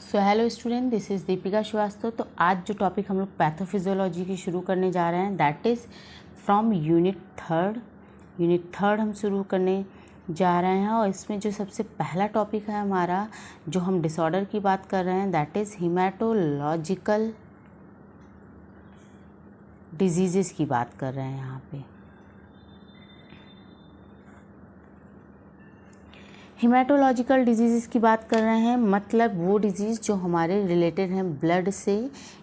So hello student, this is Deepika Srivastava. तो आज जो टॉपिक हम लोग पैथोफिजियोलॉजी की शुरू करने जा रहे हैं that is from unit third हम शुरू करने जा रहे हैं। और इसमें जो सबसे पहला टॉपिक है हमारा, जो हम डिसऑर्डर की बात कर रहे हैं दैट इज़ हीमेटोलॉजिकल डिजीज़ की बात कर रहे हैं यहाँ पे। हीमेटोलॉजिकल डिजीज़ की बात कर रहे हैं, मतलब वो डिजीज़ जो हमारे रिलेटेड हैं ब्लड से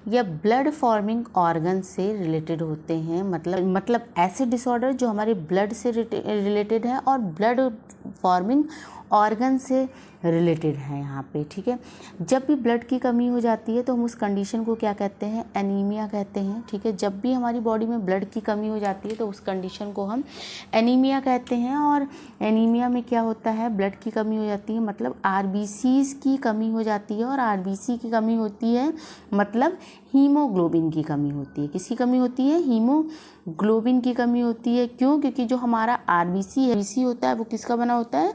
या ब्लड फॉर्मिंग ऑर्गन से रिलेटेड होते हैं। मतलब ऐसे डिसऑर्डर जो हमारे ब्लड से रिलेटेड है और ब्लड फॉर्मिंग ऑर्गन से रिलेटेड है यहाँ पे। ठीक है, जब भी ब्लड की कमी हो जाती है तो हम उस कंडीशन को क्या कहते हैं? एनीमिया कहते हैं। ठीक है, जब भी हमारी बॉडी में ब्लड की कमी हो जाती है तो उस कंडीशन को हम एनीमिया कहते हैं। और एनीमिया में क्या होता है? ब्लड की कमी हो जाती है, मतलब आरबीसीज की कमी हो जाती है। और आरबीसी की कमी होती है मतलब हीमोग्लोबिन की कमी होती है। किसकी कमी होती है? हीमोग्लोबिन की कमी होती है। क्यों? क्योंकि जो हमारा आरबीसी होता है वो किसका बना होता है?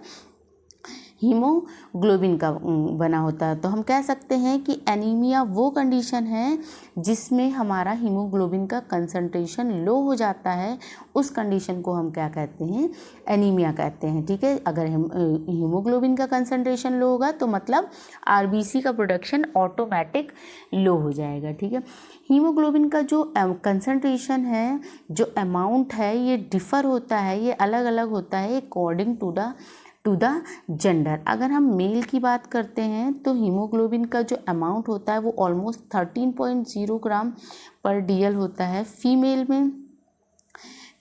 हीमोग्लोबिन का बना होता है। तो हम कह सकते हैं कि एनीमिया वो कंडीशन है जिसमें हमारा हीमोग्लोबिन का कंसंट्रेशन लो हो जाता है। उस कंडीशन को हम क्या कहते हैं? एनीमिया कहते हैं। ठीक है, अगर हीमोग्लोबिन का कंसंट्रेशन लो होगा तो मतलब आरबीसी का प्रोडक्शन ऑटोमेटिक लो हो जाएगा। ठीक है, हीमोग्लोबिन का जो कंसंट्रेशन है, जो अमाउंट है, ये डिफ़र होता है, ये अलग अलग होता है अकॉर्डिंग टू द जेंडर। अगर हम मेल की बात करते हैं तो हीमोग्लोबिन का जो अमाउंट होता है वो ऑलमोस्ट 13.0 ग्राम पर डीएल होता है।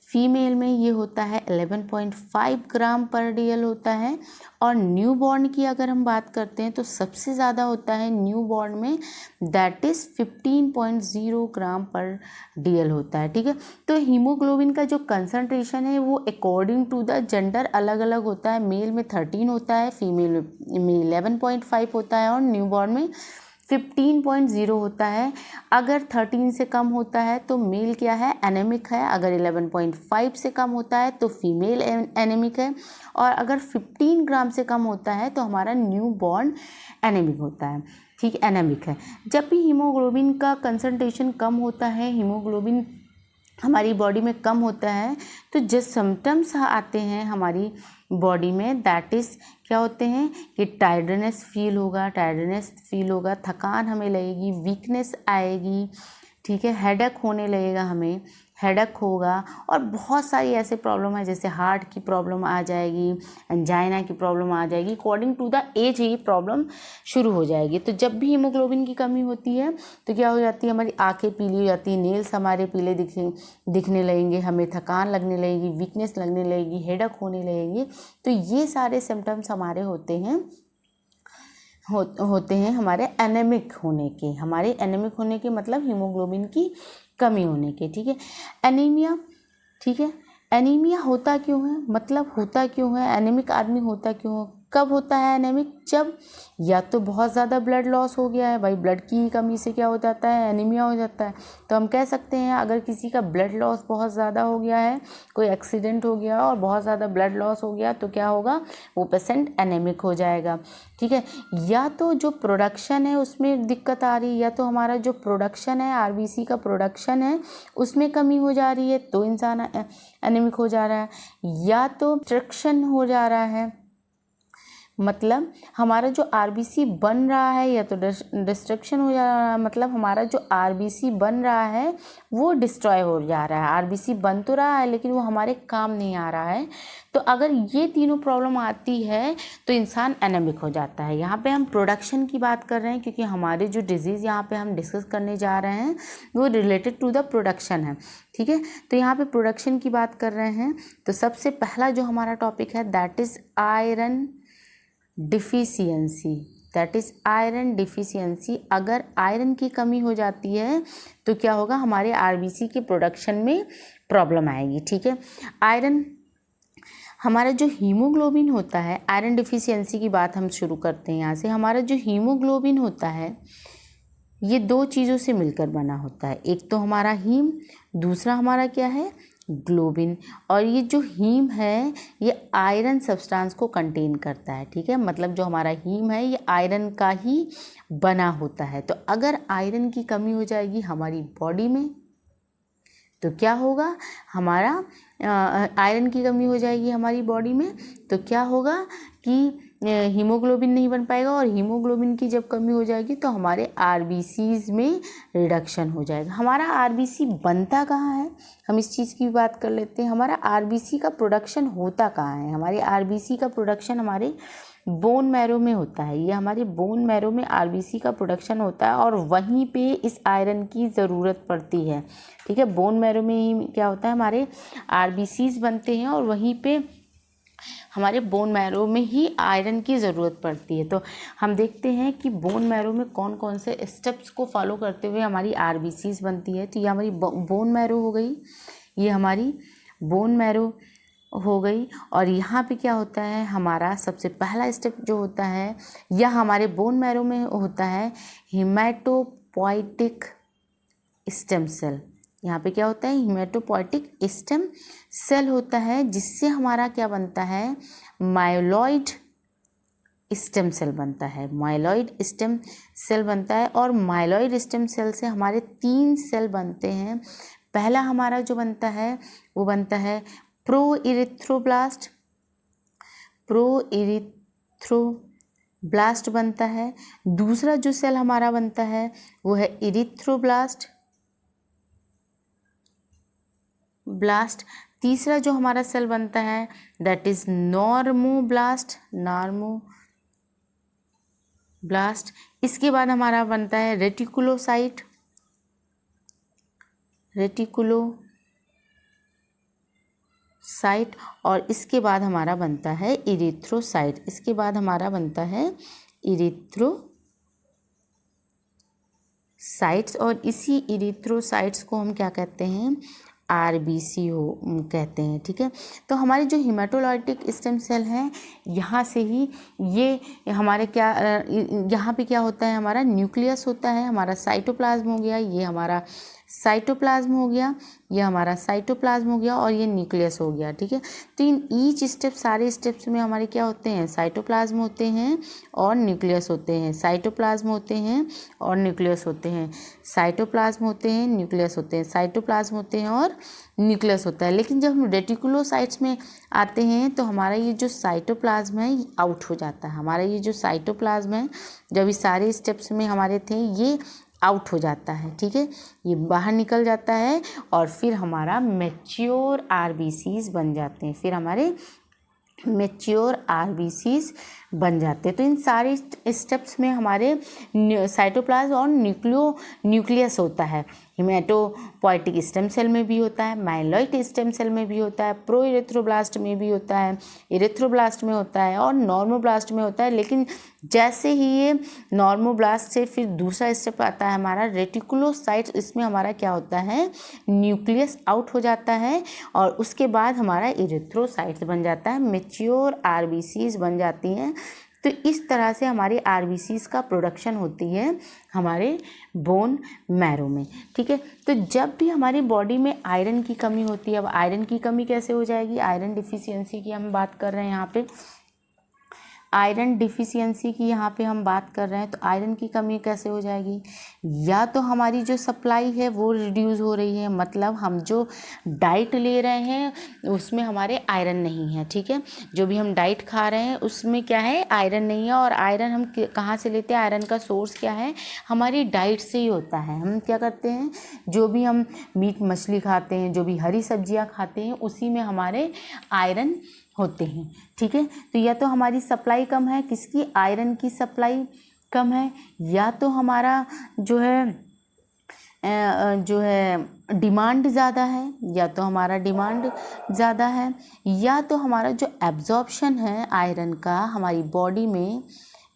फीमेल में ये होता है 11.5 ग्राम पर डीएल होता है। और न्यूबॉर्न की अगर हम बात करते हैं तो सबसे ज़्यादा होता है न्यूबॉर्न में, दैट इज़ 15.0 ग्राम पर डीएल होता है। ठीक है, तो हीमोग्लोबिन का जो कंसंट्रेशन है वो अकॉर्डिंग टू द जेंडर अलग अलग होता है। मेल में 13 होता है, फीमेल में 11.5 होता है और न्यूबॉर्न में 15.0 होता है। अगर 13 से कम होता है तो मेल क्या है? एनेमिक है। अगर 11.5 से कम होता है तो फीमेल एनेमिक है। और अगर 15 ग्राम से कम होता है तो हमारा न्यू बॉर्न एनेमिक होता है। ठीक, एनेमिक है। जब भी हीमोग्लोबिन का कंसंट्रेशन कम होता है, हीमोग्लोबिन हमारी बॉडी में कम होता है, तो जो सिम्टम्स आते हैं हमारी बॉडी में दैट इज़ क्या होते हैं कि टायर्डनेस फील होगा, थकान हमें लगेगी, वीकनेस आएगी। ठीक है, हेडेक होने लगेगा, हमें हेडेक होगा। और बहुत सारी ऐसे प्रॉब्लम है, जैसे हार्ट की प्रॉब्लम आ जाएगी, एंजाइना की प्रॉब्लम आ जाएगी। अकॉर्डिंग टू द एज ये प्रॉब्लम शुरू हो जाएगी। तो जब भी हीमोग्लोबिन की कमी होती है तो क्या हो जाती है? हमारी आंखें पीली हो जाती है, नेल्स हमारे पीले दिखने लगेंगे, हमें थकान लगने लगेगी, वीकनेस लगने लगेगी, हेडेक होने लगेगी। तो ये सारे सिम्टम्स हमारे होते हैं हमारे एनेमिक होने के मतलब हीमोग्लोबिन की कमी होने के। ठीक है, एनीमिया। ठीक है, एनीमिया होता क्यों है? मतलब होता क्यों है? एनीमिक आदमी होता क्यों है? कब होता है एनीमिक? जब या तो बहुत ज़्यादा ब्लड लॉस हो गया है, भाई ब्लड की कमी से क्या हो जाता है? एनीमिया हो जाता है। तो हम कह सकते हैं अगर किसी का ब्लड लॉस बहुत ज़्यादा हो गया है, कोई एक्सीडेंट हो गया और बहुत ज़्यादा ब्लड लॉस हो गया, तो क्या होगा? वो पेशेंट एनीमिक हो जाएगा। ठीक है, या तो जो प्रोडक्शन है उसमें दिक्कत आ रही है, या तो हमारा जो प्रोडक्शन है, आरबीसी का प्रोडक्शन है, उसमें कमी हो जा रही है तो इंसान एनीमिक हो जा रहा है। या तो डिस्ट्रक्शन हो जा रहा है, मतलब हमारा जो आरबीसी बन रहा है, या तो डिस्ट्रक्शन हो जा रहा है, मतलब हमारा जो आरबीसी बन रहा है वो डिस्ट्रॉय हो जा रहा है। आरबीसी बन तो रहा है लेकिन वो हमारे काम नहीं आ रहा है। तो अगर ये तीनों प्रॉब्लम आती है तो इंसान एनेमिक हो जाता है। यहाँ पे हम प्रोडक्शन की बात कर रहे हैं क्योंकि हमारे जो डिजीज़ यहाँ पे हम डिस्कस करने जा रहे हैं वो रिलेटेड टू द प्रोडक्शन है। ठीक है, तो यहाँ पे प्रोडक्शन की बात कर रहे हैं। तो सबसे पहला जो हमारा टॉपिक है दैट इज़ आयरन डिफिशियंसी। अगर आयरन की कमी हो जाती है तो क्या होगा? हमारे आरबीसी के प्रोडक्शन में प्रॉब्लम आएगी। ठीक है, आयरन, हमारा जो हीमोग्लोबिन होता है, आयरन डिफिशियंसी की बात हम शुरू करते हैं यहाँ से। हमारा जो हीमोग्लोबिन होता है ये दो चीज़ों से मिलकर बना होता है। एक तो हमारा हीम, दूसरा हमारा क्या है? हीमोग्लोबिन। और ये जो हीम है ये आयरन सब्सटेंस को कंटेन करता है, ठीक है। मतलब जो हमारा हीम है ये आयरन का ही बना होता है। तो अगर आयरन की कमी हो जाएगी हमारी बॉडी में तो क्या होगा, हमारा आयरन की कमी हो जाएगी हमारी बॉडी में तो क्या होगा कि हीमोग्लोबिन नहीं बन पाएगा, और हीमोग्लोबिन की जब कमी हो जाएगी तो हमारे आरबीसीज में रिडक्शन हो जाएगा। हमारा आरबीसी बनता कहाँ है, हम इस चीज़ की बात कर लेते हैं। हमारा आरबीसी का प्रोडक्शन होता कहाँ है, हमारे आरबीसी का प्रोडक्शन हमारे बोन मैरो में होता है। ये हमारे बोन मैरो में आरबीसी का प्रोडक्शन होता है और वहीं पे इस आयरन की ज़रूरत पड़ती है, ठीक है। बोन मैरो में ही क्या होता है, हमारे आरबीसीज बनते हैं और वहीं पे हमारे बोन मैरो में ही आयरन की ज़रूरत पड़ती है। तो हम देखते हैं कि बोन मैरो में कौन कौन से स्टेप्स को फॉलो करते हुए हमारी आरबीसीज बनती है। तो ये हमारी बोन मैरो हो गई, ये हमारी बोन मैरो हो गई। और यहाँ पे क्या होता है, हमारा सबसे पहला स्टेप जो होता है या हमारे बोन मैरो में होता है हिमेटोपोइटिक स्टेम सेल। यहाँ पे क्या होता है, हिमेटोपोइटिक स्टेम सेल होता है, जिससे हमारा क्या बनता है, माइलॉइड स्टेम सेल बनता है। माइलॉइड स्टेम सेल बनता है और माइलॉइड स्टेम सेल से हमारे 3 सेल बनते हैं। पहला हमारा जो बनता है वो बनता है प्रोइरिथ्रोब्लास्ट, प्रोइरिथ्रोब्लास्ट बनता है। दूसरा जो सेल हमारा बनता है वो है इरिथ्रोब्लास्ट ब्लास्ट। तीसरा जो हमारा सेल बनता है दैट इज नॉर्मोब्लास्ट, नॉर्मोब्लास्ट। इसके बाद हमारा बनता है रेटिकुलोसाइट, रेटिकुलोसाइट। और इसके बाद हमारा बनता है इरिथ्रोसाइट, इसके बाद हमारा बनता है इरिथ्रोसाइट्स। और इसी इरिथ्रोसाइट्स को हम क्या कहते हैं, आरबीसी कहते हैं, ठीक है। तो हमारे जो हिमेटोलॉइटिक स्टेम सेल हैं यहाँ से ही ये हमारे क्या यहाँ पे क्या होता है, हमारा न्यूक्लियस होता है, हमारा साइटोप्लाज्म हो गया, ये हमारा साइटोप्लाज्म हो गया, ये हमारा साइटोप्लाज्म हो गया और ये न्यूक्लियस हो गया, ठीक है। तो इन ईच स्टेप, सारे स्टेप्स में हमारे क्या होते हैं, साइटोप्लाज्म होते हैं और न्यूक्लियस होते हैं, साइटोप्लाज्म होते हैं और न्यूक्लियस होते हैं, साइटोप्लाज्म होते हैं, न्यूक्लियस होते हैं, साइटोप्लाज्म होते हैं और न्यूक्लियस होता है। लेकिन जब हम रेटिकुलोसाइट्स में आते हैं तो हमारा ये जो साइटोप्लाज्म है ये आउट हो जाता है। हमारा ये जो साइटोप्लाज्म है जब इस सारे स्टेप्स में हमारे थे ये आउट हो जाता है, ठीक है, ये बाहर निकल जाता है और फिर हमारा मैच्योर आरबीसीज बन जाते हैं, फिर हमारे मैच्योर आरबीसीज बन जाते हैं। तो इन सारे स्टेप्स में हमारे साइटोप्लाज्म और न्यूक्लियस होता है। हिमेटोपोइटिक स्टेम सेल में भी होता है, माइलॉइड स्टेम सेल में भी होता है, प्रोइरिथ्रोब्लास्ट में भी होता है, इरिथ्रोब्लास्ट में होता है और नॉर्मोब्लास्ट में होता है। लेकिन जैसे ही ये नॉर्मोब्लास्ट से फिर दूसरा स्टेप आता है हमारा रेटिकुलोसाइट्स, इसमें हमारा क्या होता है, न्यूक्लियस आउट हो जाता है और उसके बाद हमारा इरिथ्रोसाइट्स बन जाता है, मैच्योर आरबीसीज बन जाती हैं। तो इस तरह से हमारे आरबीसीज का प्रोडक्शन होती है हमारे बोन मैरो में, ठीक है। तो जब भी हमारी बॉडी में आयरन की कमी होती है, अब आयरन की कमी कैसे हो जाएगी, आयरन डिफिशियंसी की हम बात कर रहे हैं यहाँ पे, आयरन डिफिशियंसी की यहाँ पे हम बात कर रहे हैं। तो आयरन की कमी कैसे हो जाएगी, या तो हमारी जो सप्लाई है वो रिड्यूस हो रही है, मतलब हम जो डाइट ले रहे हैं उसमें हमारे आयरन नहीं है, ठीक है। जो भी हम डाइट खा रहे हैं उसमें क्या है, आयरन नहीं है। और आयरन हम कहाँ से लेते हैं, आयरन का सोर्स क्या है, हमारी डाइट से ही होता है। हम क्या करते हैं, जो भी हम मीट मछली खाते हैं, जो भी हरी सब्जियाँ खाते हैं, उसी में हमारे आयरन होते हैं, ठीक है। तो या तो हमारी सप्लाई कम है, किसकी, आयरन की सप्लाई कम है, या तो हमारा जो है डिमांड ज़्यादा है, या तो हमारा डिमांड ज़्यादा है, या तो हमारा जो एब्जॉर्प्शन है आयरन का हमारी बॉडी में,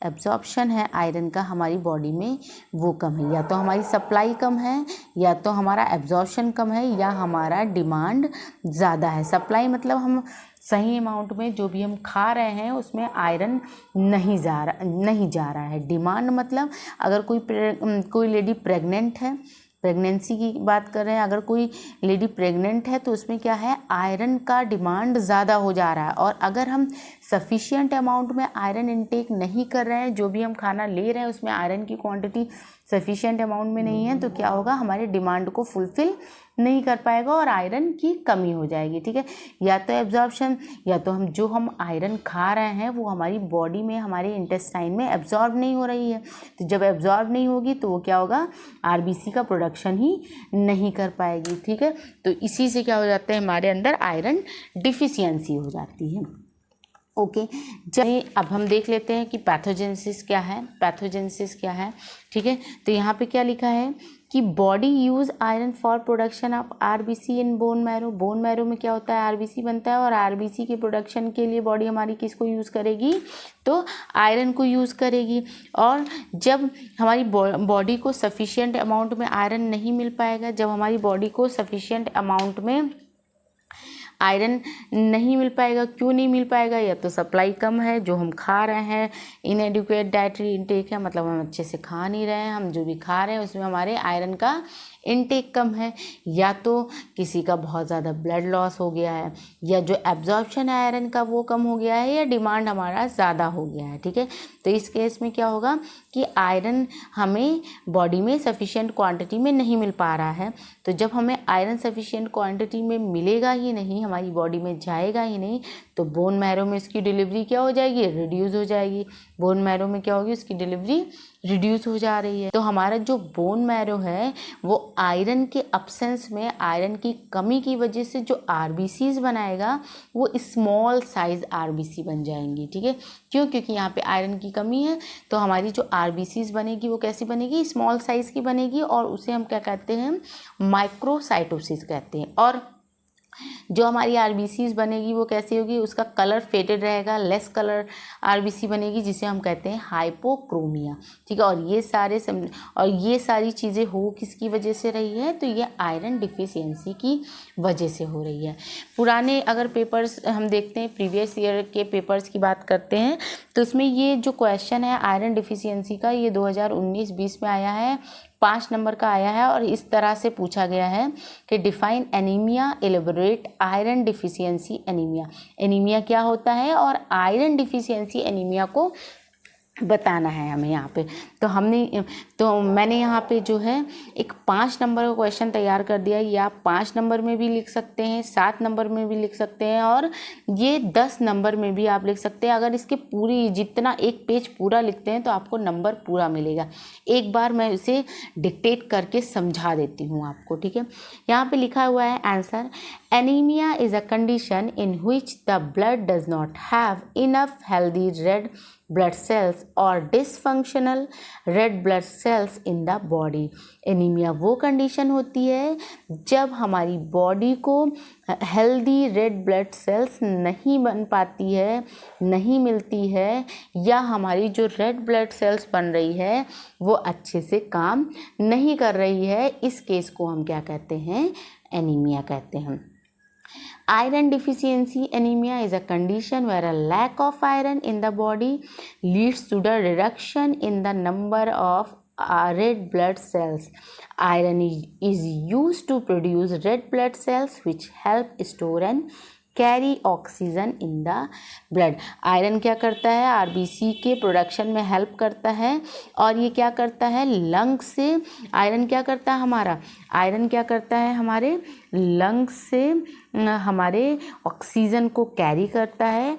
एब्जॉर्प्शन है आयरन का हमारी बॉडी में वो कम है। या तो हमारी सप्लाई कम है, या तो हमारा एब्जॉर्प्शन कम है, या हमारा डिमांड ज़्यादा है। सप्लाई मतलब हम सही अमाउंट में जो भी हम खा रहे हैं उसमें आयरन नहीं जा रहा है। डिमांड मतलब अगर कोई लेडी प्रेग्नेंट है प्रेगनेंसी की बात कर रहे हैं, अगर कोई लेडी प्रेग्नेंट है तो उसमें क्या है, आयरन का डिमांड ज़्यादा हो जा रहा है। और अगर हम सफिशिएंट अमाउंट में आयरन इनटेक नहीं कर रहे हैं, जो भी हम खाना ले रहे हैं उसमें आयरन की क्वांटिटी सफिशिएंट अमाउंट में नहीं है, तो क्या होगा, हमारे डिमांड को फुलफिल नहीं कर पाएगा और आयरन की कमी हो जाएगी। ठीक है, या तो एब्जॉर्प्शन, या तो हम आयरन खा रहे हैं वो हमारी बॉडी में, हमारे इंटेस्टाइन में एब्जॉर्ब नहीं हो रही है। तो जब एब्जॉर्ब नहीं होगी तो वो क्या होगा, आरबीसी का प्रोडक्शन ही नहीं कर पाएगी। ठीक है, तो इसी से क्या हो जाता है, हमारे अंदर आयरन डिफिशियंसी हो जाती है। ओके, चलिए अब हम देख लेते हैं कि पैथोजेनेसिस क्या है। पैथोजेनेसिस क्या है, ठीक है, तो यहाँ पे क्या लिखा है कि body use iron for production of RBC in bone marrow. Bone marrow में क्या होता है, आरबीसी बनता है, और आरबीसी के प्रोडक्शन के लिए बॉडी हमारी किसको यूज़ करेगी, तो आयरन को यूज़ करेगी। और जब हमारी बॉडी को सफिशिएंट अमाउंट में आयरन नहीं मिल पाएगा, जब हमारी बॉडी को सफिशिएंट अमाउंट में आयरन नहीं मिल पाएगा, क्यों नहीं मिल पाएगा, या तो सप्लाई कम है, जो हम खा रहे हैं इनएडिक्वेट डाइटरी इनटेक है, मतलब हम अच्छे से खा नहीं रहे हैं, हम जो भी खा रहे हैं उसमें हमारे आयरन का इनटेक कम है, या तो किसी का बहुत ज़्यादा ब्लड लॉस हो गया है, या जो एब्जॉर्प्शन है आयरन का वो कम हो गया है, या डिमांड हमारा ज़्यादा हो गया है। ठीक है, तो इस केस में क्या होगा कि आयरन हमें बॉडी में सफिशिएंट क्वांटिटी में नहीं मिल पा रहा है। तो जब हमें आयरन सफिशिएंट क्वांटिटी में मिलेगा ही नहीं, हमारी बॉडी में जाएगा ही नहीं, तो बोन मैरो में इसकी डिलीवरी क्या हो जाएगी, रिड्यूस हो जाएगी। बोन मैरो में क्या होगी, उसकी डिलीवरी रिड्यूस हो जा रही है। तो हमारा जो बोन मैरो है वो आयरन के अब्सेंस में, आयरन की कमी की वजह से जो आरबीसीज बनाएगा वो स्मॉल साइज आरबीसी बन जाएंगी। ठीक है, क्यों, क्योंकि यहाँ पे आयरन की कमी है, तो हमारी जो आरबीसीज बनेगी वो कैसी बनेगी, स्मॉल साइज की बनेगी, और उसे हम क्या कहते हैं, माइक्रोसाइटोसिस कहते हैं। और जो हमारी आरबीसीज बनेगी वो कैसी होगी, उसका कलर फेडेड रहेगा, लेस कलर आरबीसी बनेगी, जिसे हम कहते हैं हाइपोक्रोमिया। ठीक है, और ये सारी चीज़ें हो किसकी वजह से रही है, तो ये आयरन डिफिशियंसी की वजह से हो रही है। पुराने अगर पेपर्स हम देखते हैं, प्रीवियस ईयर के पेपर्स की बात करते हैं, तो उसमें ये जो क्वेश्चन है आयरन डिफिशियंसी का, ये 2019-20 में आया है, 5 नंबर का आया है, और इस तरह से पूछा गया है कि define anaemia, elaborate iron deficiency anaemia. Anaemia क्या होता है और आयरन डिफिशियंसी एनीमिया को बताना है हमें यहाँ पे। तो मैंने यहाँ पे जो है एक 5 नंबर का क्वेश्चन तैयार कर दिया। ये आप 5 नंबर में भी लिख सकते हैं, 7 नंबर में भी लिख सकते हैं, और ये 10 नंबर में भी आप लिख सकते हैं। अगर इसके पूरी जितना एक पेज पूरा लिखते हैं तो आपको नंबर पूरा मिलेगा। एक बार मैं इसे डिक्टेट करके समझा देती हूँ आपको। ठीक है, यहाँ पे लिखा हुआ है answer, anaemia is a condition in which the blood does not have enough healthy red blood cells or dysfunctional red blood cells in the body। Anaemia वो कंडीशन होती है जब हमारी बॉडी को हेल्दी रेड ब्लड सेल्स नहीं बन पाती है, नहीं मिलती है, या हमारी जो रेड ब्लड सेल्स बन रही है वो अच्छे से काम नहीं कर रही है। इस केस को हम क्या कहते हैं, एनीमिया कहते हैं। Iron deficiency anemia is a condition where a lack of iron in the body leads to the reduction in the number of red blood cells. Iron is used to produce red blood cells which help store and carry oxygen in the blood. Iron क्या करता है, RBC के production में help करता है, और ये क्या करता है, लंग्स से आयरन क्या करता है, आयरन क्या करता है, हमारे लंग्स से हमारे ऑक्सीजन को कैरी करता है,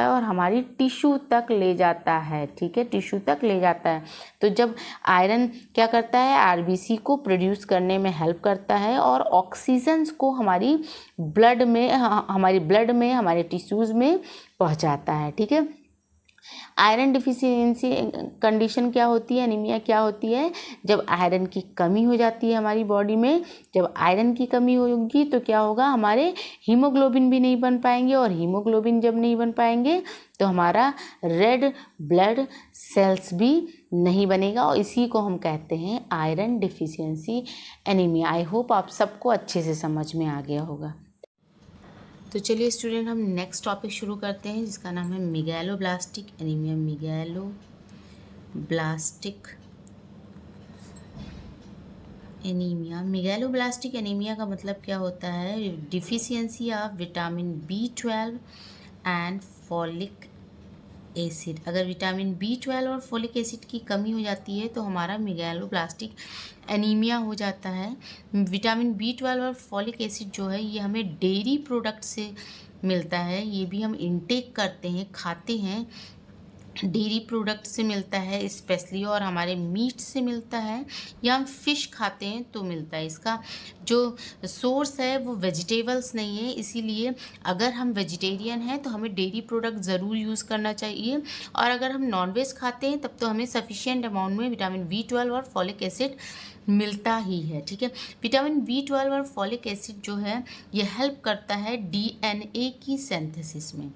और हमारी टिश्यू तक ले जाता है। ठीक है, टिश्यू तक ले जाता है। तो जब आयरन क्या करता है, आरबीसी को प्रोड्यूस करने में हेल्प करता है, और ऑक्सीजन को हमारे ब्लड में हमारे टिश्यूज़ में पहुंचाता है। ठीक है, आयरन डिफिशियंसी कंडीशन क्या होती है, एनीमिया क्या होती है, जब आयरन की कमी हो जाती है हमारी बॉडी में। जब आयरन की कमी होगी तो क्या होगा, हमारे हीमोग्लोबिन भी नहीं बन पाएंगे, और हीमोग्लोबिन जब नहीं बन पाएंगे तो हमारा रेड ब्लड सेल्स भी नहीं बनेगा, और इसी को हम कहते हैं iron deficiency anaemia. I hope आप सबको अच्छे से समझ में आ गया होगा। तो चलिए स्टूडेंट, हम नेक्स्ट टॉपिक शुरू करते हैं, जिसका नाम है megaloblastic anaemia. Megaloblastic anaemia, megaloblastic anaemia का मतलब क्या होता है? Deficiency of vitamin B12 and folic acid. अगर विटामिन B12 और फोलिक एसिड की कमी हो जाती है तो हमारा मेगालोब्लास्टिक एनीमिया हो जाता है। विटामिन B12 और फॉलिक एसिड जो है ये हमें डेयरी प्रोडक्ट से मिलता है, ये भी हम इनटेक करते हैं, खाते हैं, डेयरी प्रोडक्ट से मिलता है स्पेशली, और हमारे मीट से मिलता है या हम फिश खाते हैं तो मिलता है। इसका जो सोर्स है वो वेजिटेबल्स नहीं है, इसीलिए अगर हम वेजिटेरियन हैं तो हमें डेयरी प्रोडक्ट ज़रूर यूज़ करना चाहिए, और अगर हम नॉनवेज खाते हैं तब तो हमें सफिशिएंट अमाउंट में विटामिन B12 और फॉलिक एसिड मिलता ही है। ठीक है, विटामिन B12 और फॉलिक एसिड जो है ये हेल्प करता है DNA की सिंथेसिस में,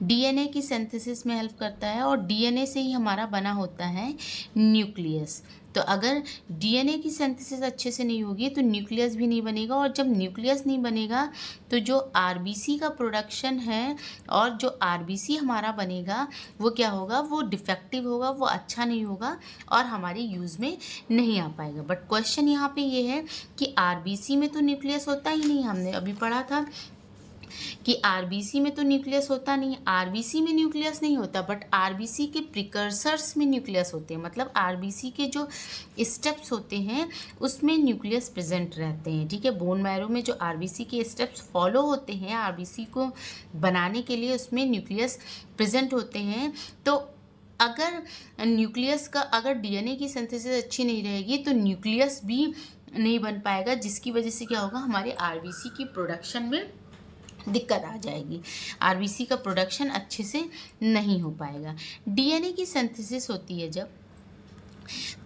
डीएनए की सिंथेसिस में हेल्प करता है, और डीएनए से ही हमारा बना होता है न्यूक्लियस। तो अगर डीएनए की सिंथेसिस अच्छे से नहीं होगी तो न्यूक्लियस भी नहीं बनेगा, और जब न्यूक्लियस नहीं बनेगा तो जो आरबीसी का प्रोडक्शन है और जो आरबीसी हमारा बनेगा वो क्या होगा? वो डिफेक्टिव होगा, वो अच्छा नहीं होगा और हमारे यूज़ में नहीं आ पाएगा। बट क्वेश्चन यहाँ पे ये है कि आरबीसी में तो न्यूक्लियस होता ही नहीं, हमने अभी पढ़ा था कि आरबीसी में तो न्यूक्लियस होता नहीं, आरबीसी में न्यूक्लियस नहीं होता, बट आरबीसी के प्रिकर्सर्स में न्यूक्लियस होते हैं, मतलब आरबीसी के जो स्टेप्स होते हैं उसमें न्यूक्लियस प्रेजेंट रहते हैं। ठीक है, बोन मैरो में जो आरबीसी के स्टेप्स फॉलो होते हैं आरबीसी को बनाने के लिए, उसमें न्यूक्लियस प्रेजेंट होते हैं। तो अगर न्यूक्लियस का, अगर डीएनए की सिंथेसिस अच्छी नहीं रहेगी तो न्यूक्लियस भी नहीं बन पाएगा, जिसकी वजह से क्या होगा? हमारे आरबीसी की प्रोडक्शन में दिक्कत आ जाएगी, आरबीसी का प्रोडक्शन अच्छे से नहीं हो पाएगा। डीएनए की सिंथेसिस होती है जब,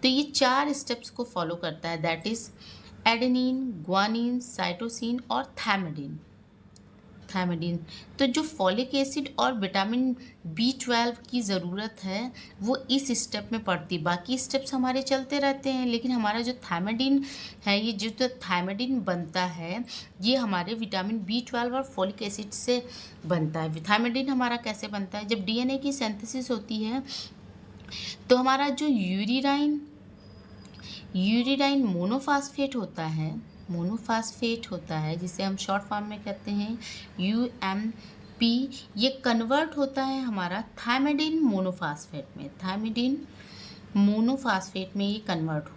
तो ये 4 स्टेप्स को फॉलो करता है, that is adenine, guanine, cytosine और थायमिडिन। तो जो फॉलिक एसिड और विटामिन B12 की ज़रूरत है वो इस स्टेप में पड़ती, बाकी स्टेप्स हमारे चलते रहते हैं, लेकिन हमारा जो थायमिडिन है, ये जो थायमिडिन बनता है ये हमारे विटामिन B12 और फॉलिक एसिड से बनता है। थायमिडिन हमारा कैसे बनता है? जब डीएनए की सिंथेसिस होती है तो हमारा जो यूरिडाइन मोनोफास्फेट होता है जिसे हम शॉर्ट फॉर्म में कहते हैं UMP, ये कन्वर्ट होता है हमारा थायमिडिन मोनोफास्फेट में ये कन्वर्ट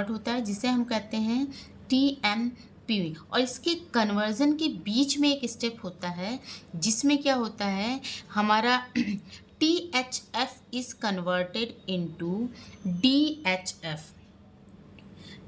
होता है, जिसे हम कहते हैं TMP। और इसके कन्वर्जन के बीच में एक स्टेप होता है जिसमें क्या होता है, हमारा THF is converted into DHF।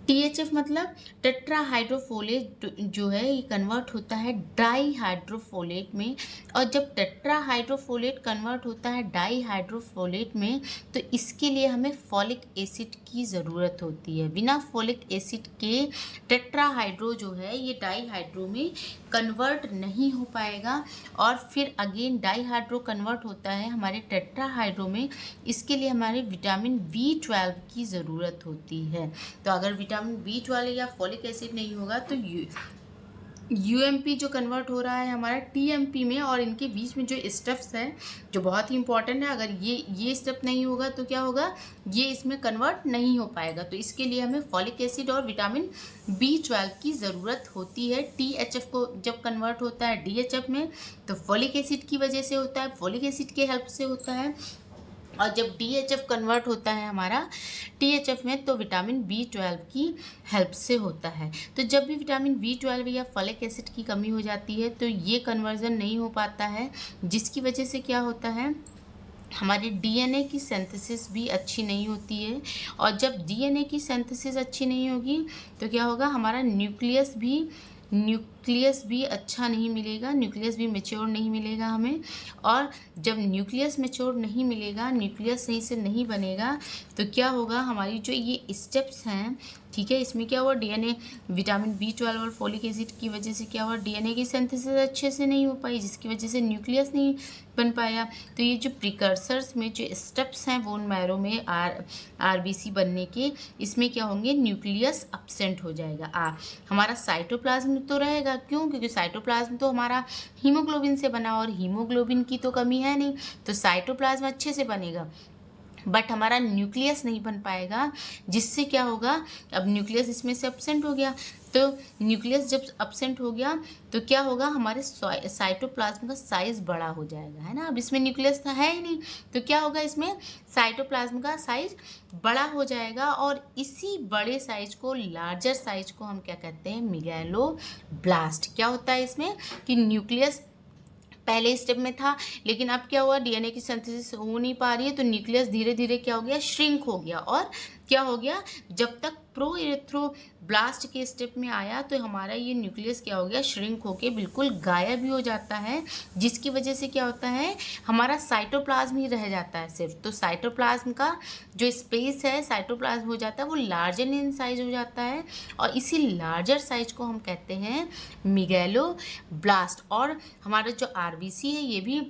THF मतलब टेट्राहाइड्रोफोलेट जो है ये कन्वर्ट होता है डाईहाइड्रोफोलेट में, और जब टेट्राहाइड्रोफोलेट कन्वर्ट होता है डाईहाइड्रोफोलेट में तो इसके लिए हमें फॉलिक एसिड की ज़रूरत होती है। बिना फॉलिक एसिड के टेट्राहाइड्रो जो है ये डाईहाइड्रो में कन्वर्ट नहीं हो पाएगा, और फिर अगेन डाईहाइड्रो कन्वर्ट होता है हमारे टेट्राहाइड्रो में, इसके लिए हमारे विटामिन B12 की ज़रूरत होती है। तो अगर विटामिन B12 या फॉलिक एसिड नहीं होगा तो UMP जो कन्वर्ट हो रहा है हमारा TMP में, और इनके बीच में जो स्टेप्स है जो बहुत ही इंपॉर्टेंट है, अगर ये स्टेप नहीं होगा तो क्या होगा? ये इसमें कन्वर्ट नहीं हो पाएगा। तो इसके लिए हमें फॉलिक एसिड और विटामिन B12 की ज़रूरत होती है। THF को जब कन्वर्ट होता है DHF में तो फॉलिक एसिड की वजह से होता है, फॉलिक एसिड के हेल्प से होता है, और जब DHF कन्वर्ट होता है हमारा THF में तो विटामिन B12 की हेल्प से होता है। तो जब भी विटामिन B12 या फॉलिक एसिड की कमी हो जाती है तो ये कन्वर्जन नहीं हो पाता है, जिसकी वजह से क्या होता है, हमारे डीएनए की सिंथेसिस भी अच्छी नहीं होती है, और जब डीएनए की सिंथेसिस अच्छी नहीं होगी तो क्या होगा, हमारा न्यूक्लियस भी अच्छा नहीं मिलेगा, न्यूक्लियस भी मैच्योर नहीं मिलेगा हमें, और जब न्यूक्लियस मैच्योर नहीं मिलेगा, न्यूक्लियस सही से नहीं बनेगा तो क्या होगा, हमारी जो ये स्टेप्स हैं, ठीक है, इसमें क्या हुआ, डीएनए विटामिन B12 और फॉलिक एसिड की वजह से क्या हुआ, डीएनए की सिंथेसिस अच्छे से नहीं हो पाई, जिसकी वजह से न्यूक्लियस नहीं बन पाया। तो ये जो प्रिकर्सर्स में जो स्टेप्स हैं बोन मैरो में आरबीसी बनने के, इसमें क्या होंगे, न्यूक्लियस एब्सेंट हो जाएगा। हमारा साइटोप्लाज्म तो रहेगा, क्यों? क्योंकि साइटोप्लाज्म तो हमारा हीमोग्लोबिन से बना, और हीमोग्लोबिन की तो कमी है नहीं, तो साइटोप्लाज्म अच्छे से बनेगा। बट हमारा न्यूक्लियस नहीं बन पाएगा, जिससे क्या होगा, अब न्यूक्लियस इसमें से एब्सेंट हो गया, तो न्यूक्लियस जब एब्सेंट हो गया तो क्या होगा, हमारे साइटोप्लाज्म का साइज बड़ा हो जाएगा, है ना। अब इसमें न्यूक्लियस था है ही नहीं, तो क्या होगा, इसमें साइटोप्लाज्म का साइज बड़ा हो जाएगा, और इसी बड़े साइज को, लार्जर साइज को हम क्या कहते हैं, मेगालोब्लास्ट। क्या होता है इसमें कि न्यूक्लियस पहले स्टेप में था, लेकिन अब क्या हुआ, डीएनए की सिंथेसिस हो नहीं पा रही है, तो न्यूक्लियस धीरे धीरे क्या हो गया, श्रिंक हो गया। और क्या हो गया, जब तक प्रोइरेथ्रोब्लास्ट के स्टेप में आया तो हमारा ये न्यूक्लियस क्या हो गया, श्रिंक होके बिल्कुल गायब ही हो जाता है, जिसकी वजह से क्या होता है, हमारा साइटोप्लाज्म ही रह जाता है सिर्फ। तो साइटोप्लाज्म का जो स्पेस है, साइटोप्लाज्म हो जाता है वो लार्जर इन साइज हो जाता है, और इसी लार्जर साइज को हम कहते हैं मेगालोब्लास्ट। और हमारा जो आरबीसी है ये भी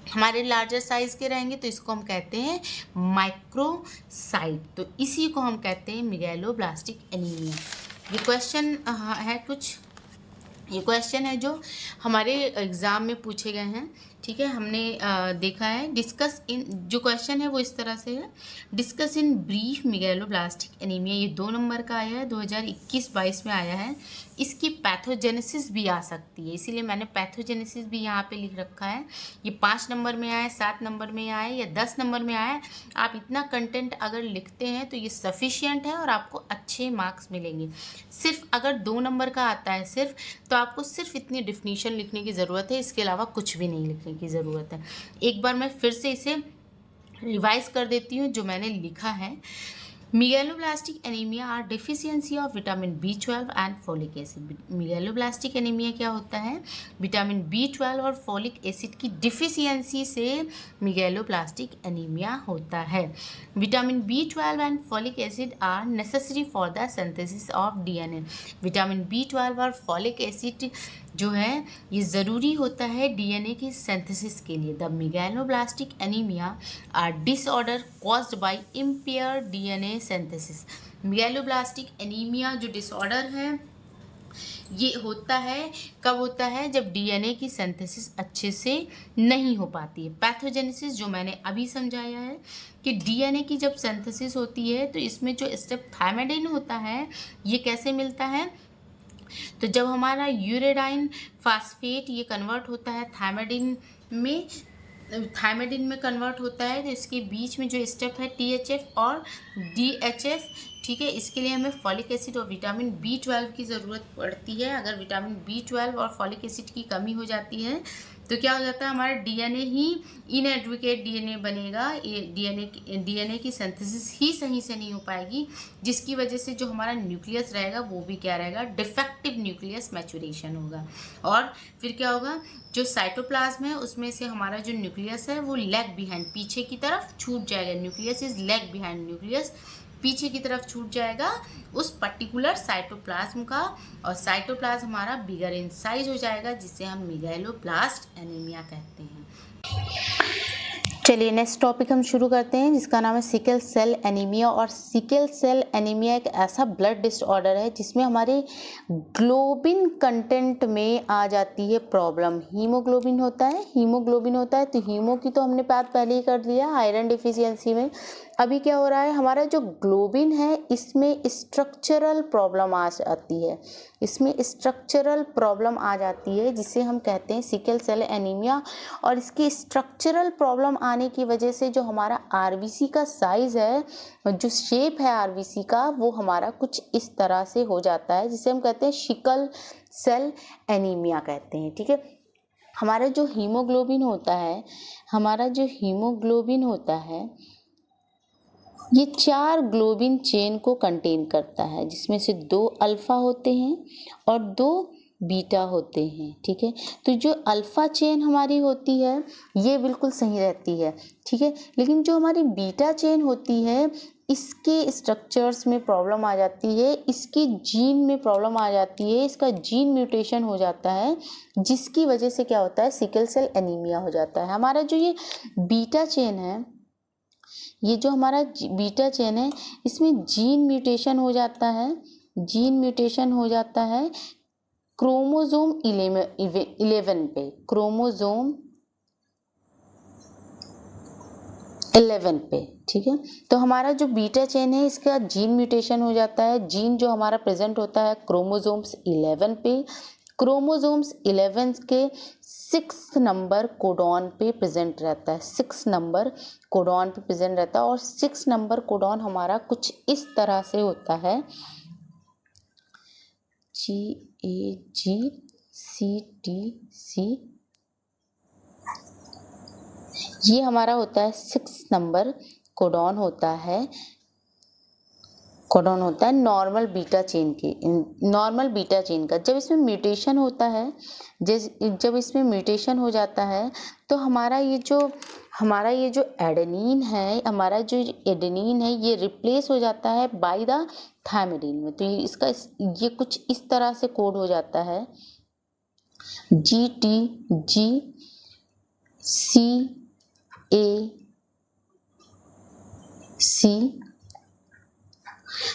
हमारे लार्जर साइज के रहेंगे, तो इसको हम कहते हैं माइक्रोसाइट। तो इसी को हम कहते हैं मेगालोब्लास्टिक एनीमिया। ये क्वेश्चन है कुछ, ये क्वेश्चन है जो हमारे एग्ज़ाम में पूछे गए हैं, ठीक है। हमने देखा है, डिस्कस इन, जो क्वेश्चन है वो इस तरह से है, discuss in brief megaloblastic anaemia. ये 2 नंबर का आया है, 2021-22 में आया है। इसकी पैथोजेनेसिस भी आ सकती है, इसीलिए मैंने पैथोजेनेसिस भी यहाँ पे लिख रखा है। ये 5 नंबर में आए, 7 नंबर में आए या 10 नंबर में आए, आप इतना कंटेंट अगर लिखते हैं तो ये सफिशिएंट है और आपको अच्छे मार्क्स मिलेंगे। सिर्फ अगर 2 नंबर का आता है सिर्फ, तो आपको सिर्फ इतनी डिफिनीशन लिखने की ज़रूरत है, इसके अलावा कुछ भी नहीं लिखने की ज़रूरत है। एक बार मैं फिर से इसे रिवाइज कर देती हूँ जो मैंने लिखा है। Megaloblastic anaemia are deficiency of vitamin B12 and folic acid. Megaloblastic anaemia क्या होता है, विटामिन B12 और फोलिक एसिड की डिफिशियंसी से मेगालोब्लास्टिक एनीमिया होता है। Vitamin B12 and folic acid are necessary for the synthesis of DNA. Vitamin B12 और folic acid जो है ये ज़रूरी होता है डीएनए की सिंथेसिस के लिए। The megaloblastic anaemia are disorder caused by impaired DNA synthesis. Megaloblastic anaemia जो डिसऑर्डर है ये होता है, कब होता है, जब डीएनए की सिंथेसिस अच्छे से नहीं हो पाती है। पैथोजेनेसिस जो मैंने अभी समझाया है कि डीएनए की जब सिंथेसिस होती है तो इसमें जो स्टेप थायमाइडिन होता है ये कैसे मिलता है, तो जब हमारा यूरेडाइन फास्फेट ये कन्वर्ट होता है थायमाइडिन में कन्वर्ट होता है, तो इसके बीच में जो स्टेप है THF और DHF, ठीक है। इसके लिए हमें फॉलिक एसिड और विटामिन B12 की ज़रूरत पड़ती है। अगर विटामिन B12 और फॉलिक एसिड की कमी हो जाती है तो क्या हो जाता है, हमारा डीएनए ही इनएडुकेट डीएनए बनेगा, ये डीएनए की सिंथेसिस ही सही से नहीं हो पाएगी, जिसकी वजह से जो हमारा न्यूक्लियस रहेगा वो भी क्या रहेगा, डिफेक्टिव न्यूक्लियस मैचुरेशन होगा। और फिर क्या होगा, जो साइटोप्लाज्म है उसमें से हमारा जो न्यूक्लियस है वो लेग बिहाइंड, पीछे की तरफ छूट जाएगा। Nucleus is leg behind, nucleus पीछे की तरफ छूट जाएगा उस पर्टिकुलर साइटोप्लाज्म का, और साइटोप्लाज्म हमारा बिगर इन साइज हो जाएगा, जिसे हम मेगालोब्लास्ट एनीमिया कहते हैं। चलिए नेक्स्ट टॉपिक हम शुरू करते हैं, जिसका नाम है सिकल सेल एनीमिया। और सिकल सेल एनीमिया एक ऐसा ब्लड डिसऑर्डर है जिसमें हमारे ग्लोबिन कंटेंट में आ जाती है प्रॉब्लम। हीमोग्लोबिन होता है, तो हीमो की तो हमने बात पहले ही कर लिया आयरन डिफिशियंसी में। अभी क्या हो रहा है, हमारा जो ग्लोबिन है इसमें स्ट्रक्चरल प्रॉब्लम आ जाती है, जिसे हम कहते हैं सिकल सेल एनीमिया। और इसकी स्ट्रक्चरल प्रॉब्लम आने की वजह से जो हमारा आरबीसी का साइज है, जो शेप है आरबीसी का, वो हमारा कुछ इस तरह से हो जाता है, जिसे हम कहते हैं सिकल सेल एनीमिया कहते हैं, ठीक है। हमारा जो हीमोग्लोबिन होता है ये 4 ग्लोबिन चेन को कंटेन करता है, जिसमें से 2 अल्फा होते हैं और 2 बीटा होते हैं, ठीक है। तो जो अल्फा चेन हमारी होती है ये बिल्कुल सही रहती है, ठीक है। लेकिन जो हमारी बीटा चेन होती है इसके स्ट्रक्चर्स में प्रॉब्लम आ जाती है, इसके जीन में प्रॉब्लम आ जाती है, इसका जीन म्यूटेशन हो जाता है, जिसकी वजह से क्या होता है, सिकल सेल एनीमिया हो जाता है। हमारा जो ये बीटा चेन है, ये जो हमारा बीटा चेन है इसमें जीन म्यूटेशन हो जाता है क्रोमोसोम 11 पे। क्रोमोसोम 11 पे, ठीक है। तो हमारा जो बीटा चेन है इसका जीन म्यूटेशन हो जाता है। जीन जो हमारा प्रेजेंट होता है क्रोमोसोम्स 11 पे, क्रोमोसोम्स 11 के 6 नंबर कोडॉन पे प्रेजेंट रहता है, 6 नंबर कोडॉन पे प्रेजेंट रहता है। और 6 नंबर कोडॉन हमारा कुछ इस तरह से होता है, GAGCTC, ये हमारा होता है 6 नंबर कोडॉन होता है, कोडॉन होता है नॉर्मल बीटा चेन के, नॉर्मल बीटा चेन का। जब इसमें म्यूटेशन होता है, जब इसमें म्यूटेशन हो जाता है तो हमारा ये जो एडेनिन है, हमारा जो एडेनिन है ये रिप्लेस हो जाता है बाय द थायमिडिन में। तो ये कुछ इस तरह से कोड हो जाता है, GTGCAC।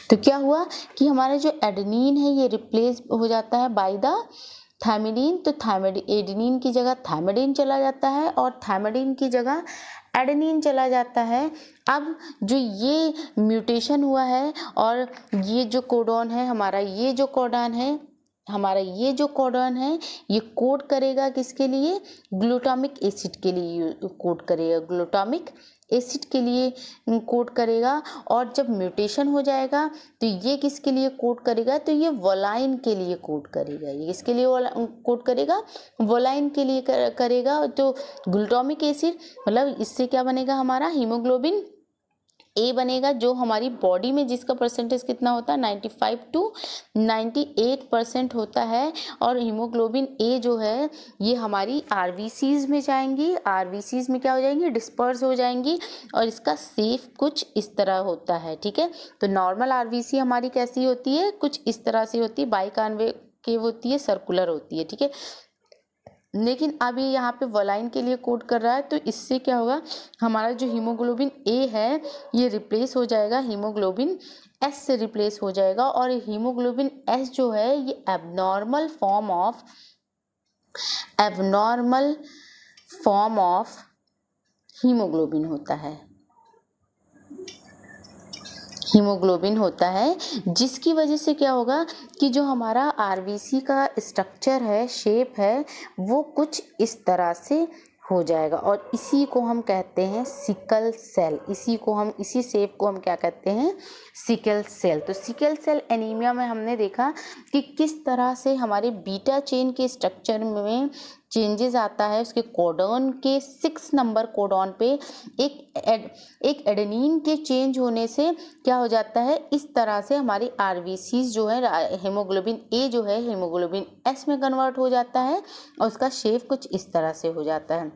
तो क्या हुआ कि हमारा जो एडेनिन है ये रिप्लेस हो जाता है बाय द थायमिडिन। तो एडेनिन की जगह थायमिडिन चला जाता है और थायमिडिन की जगह एडेनिन चला जाता है। अब जो ये म्यूटेशन हुआ है और ये जो कोडॉन है हमारा, ये जो कोडॉन है ये कोड करेगा किसके लिए, ग्लूटामिक एसिड के लिए कोड करेगा, ग्लूटामिक एसिड के लिए कोड करेगा। और जब म्यूटेशन हो जाएगा तो ये किसके लिए कोड करेगा, तो ये वोलाइन के लिए कोड करेगा। ये किसके लिए कोड करेगा, वोलाइन के लिए करेगा। तो ग्लूटामिक एसिड मतलब इससे क्या बनेगा, हमारा हीमोग्लोबिन ए बनेगा, जो हमारी बॉडी में जिसका परसेंटेज कितना होता है 95 to 98% होता है। और हीमोग्लोबिन ए जो है ये हमारी आरबीसीज में जाएंगी, आरबीसीज में क्या हो जाएंगी, डिस्पर्स हो जाएंगी। और इसका शेप कुछ इस तरह होता है, ठीक है। तो नॉर्मल आरबीसी हमारी कैसी होती है, कुछ इस तरह से होती है, बाइकॉन्वेव होती है, सर्कुलर होती है, ठीक है। लेकिन अभी यहाँ पे वोलाइन के लिए कोड कर रहा है, तो इससे क्या होगा, हमारा जो हीमोग्लोबिन ए है ये रिप्लेस हो जाएगा हीमोग्लोबिन एस से रिप्लेस हो जाएगा। और हीमोग्लोबिन एस जो है ये एबनॉर्मल फॉर्म ऑफ हीमोग्लोबिन होता है, जिसकी वजह से क्या होगा कि जो हमारा आरबीसी का स्ट्रक्चर है, शेप है, वो कुछ इस तरह से हो जाएगा। और इसी को हम कहते हैं सिकल सेल, इसी शेप को हम क्या कहते हैं, सिकल सेल। तो सिकल सेल एनीमिया में हमने देखा कि किस तरह से हमारे बीटा चेन के स्ट्रक्चर में चेंजेस आता है। उसके कोडॉन के 6 नंबर कोडॉन पे एक एडेनिन के चेंज होने से क्या हो जाता है, इस तरह से हमारी आरबीसीज जो है, हीमोग्लोबिन ए जो है हीमोग्लोबिन एस में कन्वर्ट हो जाता है और उसका शेप कुछ इस तरह से हो जाता है।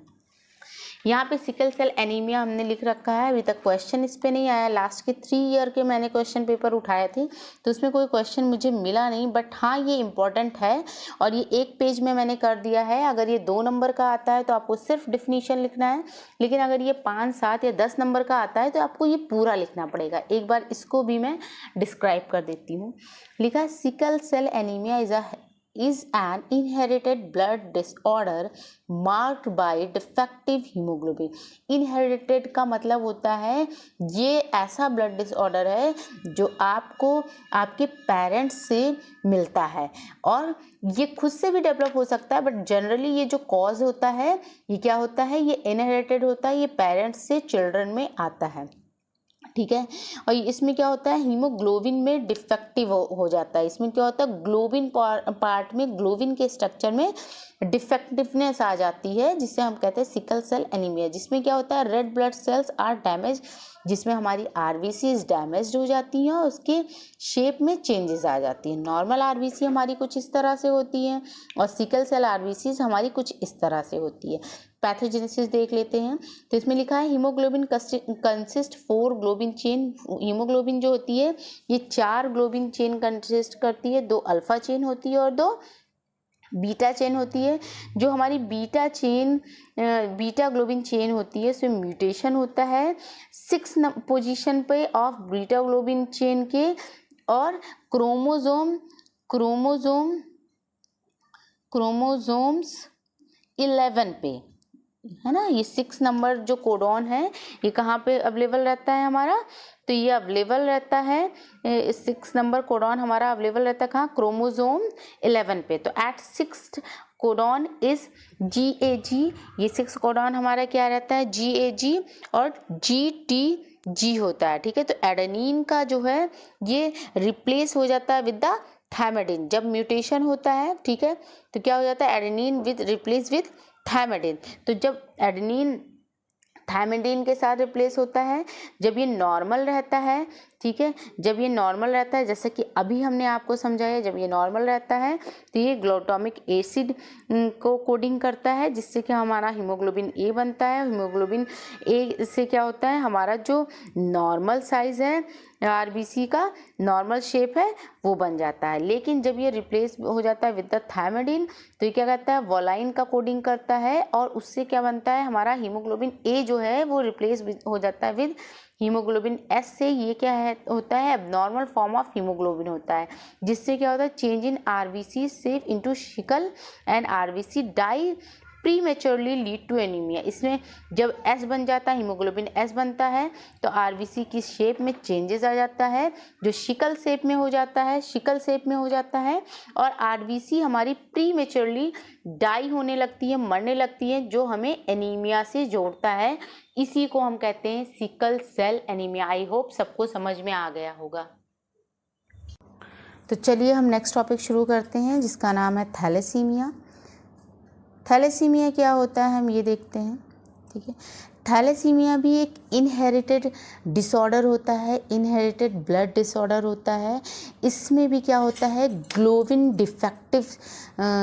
यहाँ पे सिकल सेल एनीमिया हमने लिख रखा है, अभी तक क्वेश्चन इस पे नहीं आया। लास्ट के 3 ईयर के मैंने क्वेश्चन पेपर उठाए थे तो उसमें कोई क्वेश्चन मुझे मिला नहीं, बट हाँ ये इम्पोर्टेंट है और ये एक पेज में मैंने कर दिया है। अगर ये 2 नंबर का आता है तो आपको सिर्फ डिफिनीशन लिखना है, लेकिन अगर ये 5, 7 या 10 नंबर का आता है तो आपको ये पूरा लिखना पड़ेगा। एक बार इसको भी मैं डिस्क्राइब कर देती हूँ। लिखा है sickle cell anaemia is an inherited blood disorder marked by defective hemoglobin। inherited का मतलब होता है ये ऐसा ब्लड डिसऑर्डर है जो आपको आपके पेरेंट्स से मिलता है, और ये खुद से भी डेवलप हो सकता है, बट जनरली ये जो कॉज होता है ये क्या होता है, ये इनहेरिटेड होता है, ये पेरेंट्स से चिल्ड्रन में आता है, ठीक है। और इसमें क्या होता है, हीमोग्लोबिन में डिफेक्टिव हो जाता है। इसमें क्या होता है, ग्लोबिन पार्ट में, ग्लोबिन के स्ट्रक्चर में डिफेक्टिवनेस आ जाती है, जिससे हम कहते हैं सिकल सेल एनीमिया। जिसमें क्या होता है, red blood cells are damage, जिसमें हमारी आरबीसीज डैमेज्ड हो जाती हैं और उसके शेप में चेंजेस आ जाती हैं। नॉर्मल आरबीसी हमारी कुछ इस तरह से होती है और सिकल सेल आरबीसीज हमारी कुछ इस तरह से होती है। पैथोजेनेसिस देख लेते हैं। तो इसमें लिखा है haemoglobin consist 4 globin chain. Haemoglobin जो होती है ये 4 ग्लोबिन चेन कंसिस्ट करती है, 2 अल्फा चेन होती है और 2 बीटा चेन होती है। जो हमारी बीटा ग्लोबिन चेन होती है उसमें म्यूटेशन होता है 6 पोजीशन पे ऑफ बीटा ग्लोबिन चेन के, और क्रोमोसोम्स 11 पे, है ना। ये 6 नंबर जो कोडॉन है ये कहाँ पे अवेलेबल रहता है हमारा, तो ये अवेलेबल रहता है 6 नंबर कोडॉन हमारा अवेलेबल रहता है कहाँ, क्रोमोसोम 11 पे। तो eight 6th codon is GAG, ये 6 कोडॉन हमारा क्या रहता है, GAG और GTG होता है, ठीक है। तो एडेनिन का जो है ये रिप्लेस हो जाता है विद द थायमाइडिन, जब म्यूटेशन होता है, ठीक है, तो क्या हो जाता है, एडेनिन विद रिप्लेस विद थायमाइडिन। तो जब एडेनिन थायमाइडिन के साथ रिप्लेस होता है, जब ये नॉर्मल रहता है, ठीक है, जब ये नॉर्मल रहता है, जैसे कि अभी हमने आपको समझाया, जब ये नॉर्मल रहता है तो ये ग्लूटामिक एसिड को कोडिंग करता है, जिससे कि हमारा हीमोग्लोबिन ए बनता है। हीमोग्लोबिन ए से क्या होता है, हमारा जो नॉर्मल साइज है आरबीसी का, नॉर्मल शेप है, वो बन जाता है। लेकिन जब ये रिप्लेस हो जाता है विद द थायमाइडिन, तो ये क्या करता है, वोलाइन का कोडिंग करता है, और उससे क्या बनता है, हमारा हीमोग्लोबिन ए जो है वो रिप्लेस हो जाता है विद हीमोग्लोबिन एस से। ये क्या है, होता है एबनॉर्मल फॉर्म ऑफ हीमोग्लोबिन होता है, जिससे क्या होता है, change in RBC shape into sickle and RBC die prematurely lead to anaemia. इसमें जब एस बन जाता है, हीमोग्लोबिन एस बनता है, तो आरबीसी की शेप में चेंजेस आ जाता है, जो सिकल शेप में हो जाता है, सिकल शेप में हो जाता है, और आरबीसी हमारी प्रीमेच्योरली डाई होने लगती है, मरने लगती है, जो हमें एनीमिया से जोड़ता है। इसी को हम कहते हैं sickle cell anaemia. I hope सबको समझ में आ गया होगा। तो चलिए हम नेक्स्ट टॉपिक शुरू करते हैं, जिसका नाम है थैलेसीमिया। थैलेसीमिया क्या होता है हम ये देखते हैं, ठीक है। थैलेसीमिया भी एक इनहेरिटेड डिसऑर्डर होता है, इनहेरिटेड ब्लड डिसऑर्डर होता है। इसमें भी क्या होता है, ग्लोबिन डिफेक्टिव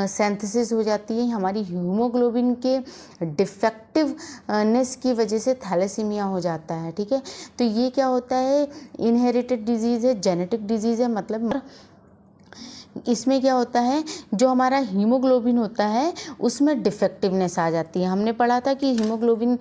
सिंथेसिस हो जाती है, हमारी हीमोग्लोबिन के डिफेक्टिवनेस की वजह से थैलेसीमिया हो जाता है, ठीक है। तो ये क्या होता है, इनहेरिटेड डिजीज़ है, जेनेटिक डिजीज़ है, मतलब इसमें क्या होता है, जो हमारा हीमोग्लोबिन होता है उसमें डिफेक्टिवनेस आ जाती है। हमने पढ़ा था कि हीमोग्लोबिन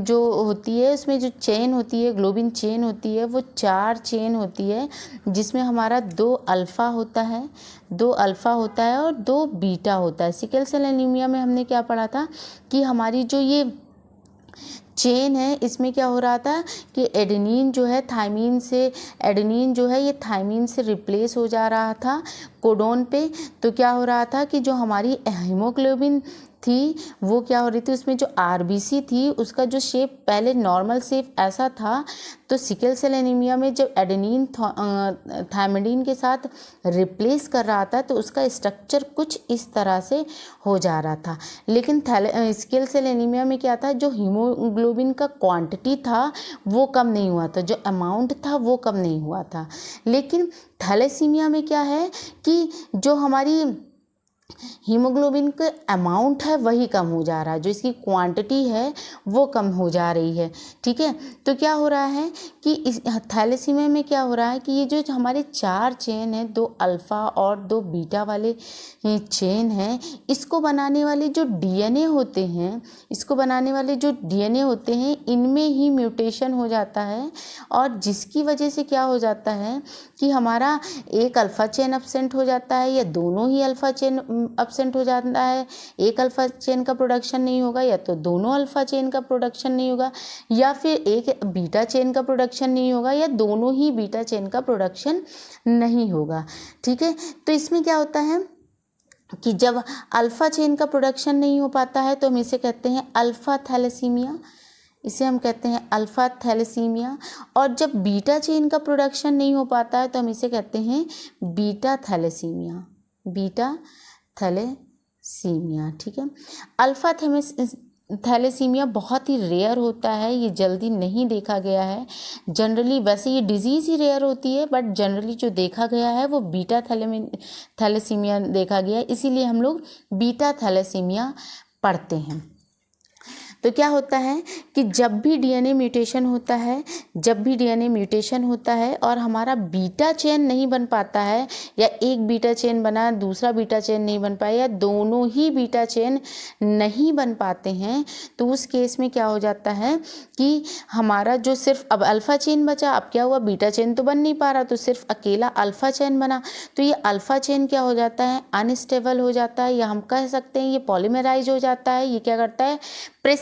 जो होती है उसमें जो चेन होती है, ग्लोबिन चेन होती है, वो 4 चेन होती है, जिसमें हमारा 2 अल्फ़ा होता है, 2 अल्फ़ा होता है और 2 बीटा होता है। सिकल सेल एनीमिया में हमने क्या पढ़ा था कि हमारी जो ये चेन है, इसमें क्या हो रहा था कि एडेनिन जो है थायमीन से, एडेनिन जो है ये थायमीन से रिप्लेस हो जा रहा था कोडोन पे। तो क्या हो रहा था कि जो हमारी हीमोग्लोबिन थी वो क्या हो रही थी, उसमें जो आरबीसी थी उसका जो शेप पहले नॉर्मल शेप ऐसा था, तो सिकल सेल एनीमिया में जब एडेनिन थायमाइडिन के साथ रिप्लेस कर रहा था तो उसका स्ट्रक्चर कुछ इस तरह से हो जा रहा था। लेकिन सिकल सेल एनीमिया में क्या था, जो हीमोग्लोबिन का क्वांटिटी था वो कम नहीं हुआ था, जो अमाउंट था वो कम नहीं हुआ था। लेकिन थैलेसीमिया में क्या है कि जो हमारी हीमोग्लोबिन का अमाउंट है वही कम हो जा रहा है, जो इसकी क्वांटिटी है वो कम हो जा रही है, ठीक है। तो क्या हो रहा है कि इस थैलेसीमिया में क्या हो रहा है कि ये जो हमारे 4 चेन है, 2 अल्फ़ा और 2 बीटा वाले चेन हैं, इसको बनाने वाले जो डीएनए होते हैं, इसको बनाने वाले जो डीएनए होते हैं, इनमें ही म्यूटेशन हो जाता है, और जिसकी वजह से क्या हो जाता है कि हमारा एक अल्फ़ा चेन एब्सेंट हो जाता है, या दोनों ही अल्फ़ा चेन एब्सेंट हो जाता है। एक अल्फ़ा चेन का प्रोडक्शन नहीं होगा, या तो दोनों अल्फ़ा चेन का प्रोडक्शन नहीं होगा, या फिर एक बीटा चेन का प्रोडक्शन नहीं होगा, या दोनों ही बीटा चेन का प्रोडक्शन नहीं होगा, ठीक है। तो इसमें क्या होता है कि जब अल्फ़ा चेन का प्रोडक्शन नहीं हो पाता है तो हम इसे कहते हैं अल्फ़ा थैलेसीमिया, इसे हम कहते हैं अल्फ़ा थैलेसीमिया। और जब बीटा चेन का प्रोडक्शन नहीं हो पाता है तो हम इसे कहते हैं बीटा थैलेसीमिया, बीटा थैलेसीमिया, ठीक है। अल्फ़ा थैलेसीमिया बहुत ही रेयर होता है, ये जल्दी नहीं देखा गया है जनरली। वैसे ये डिजीज़ ही रेयर होती है, बट जनरली जो देखा गया है वो बीटा थैलेसीमिया देखा गया है, इसीलिए हम लोग बीटा थैलेसीमिया पढ़ते हैं। तो क्या होता है कि जब भी डीएनए म्यूटेशन होता है, जब भी डीएनए म्यूटेशन होता है और हमारा बीटा चेन नहीं बन पाता है, या एक बीटा चेन बना दूसरा बीटा चेन नहीं बन पाया, या दोनों ही बीटा चेन नहीं बन पाते हैं, तो उस केस में क्या हो जाता है कि हमारा जो सिर्फ अब अल्फ़ा चेन बचा, अब क्या हुआ, बीटा चेन तो बन नहीं पा रहा, तो सिर्फ अकेला अल्फ़ा चेन बना। तो ये अल्फ़ा चेन क्या हो जाता है, अनस्टेबल हो जाता है, या हम कह सकते हैं ये पॉलीमराइज हो जाता है। ये क्या करता है,